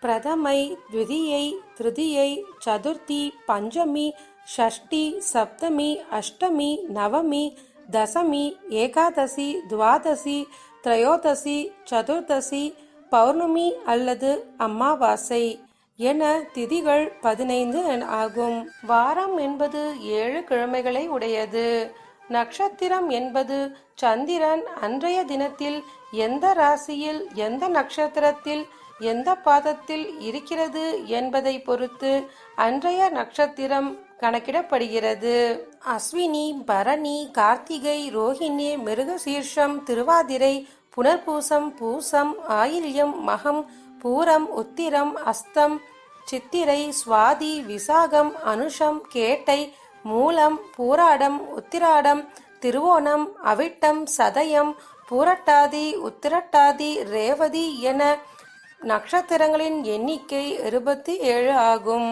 பிரதமை, த்விதியை, திருதியை, சதுர்த்தி, பஞ்சமி, ஷஷ்டி, சப்தமி, அஷ்டமி, நவமி, தசமி, ஏகாதசி, துவாதசி, திரையோதசி, சதுர்தசி, பௌர்ணமி அல்லது அமாவாசை என திதிகள் 15 ஆகும். வாரம் என்பது 7 கிழமைகளை உடையது. நட்சத்திரம் என்பது சந்திரன் அன்றைய தினத்தில் எந்த ராசியில், எந்த நட்சத்திரத்தில், எந்த பாதத்தில் இருக்கிறது என்பதை பொறுத்து அன்றைய நட்சத்திரம் கணக்கிடப்படுகிறது. அஸ்வினி, பரணி, கார்த்திகை, ரோஹிணி, மிருகசீர்ஷம், திருவாதிரை, புனர்பூசம், பூசம், ஆயில்யம், மகம், பூரம், உத்திரம், அஸ்தம், சித்திரை, சுவாதி, விசாகம், அனுஷம், கேட்டை, மூலம், பூராடம், உத்திராடம், திருவோணம், அவிட்டம், சதயம், பூரட்டாதி, உத்திரட்டாதி, ரேவதி என நட்சத்திரங்களின் எண்ணிக்கை 27 ஆகும்.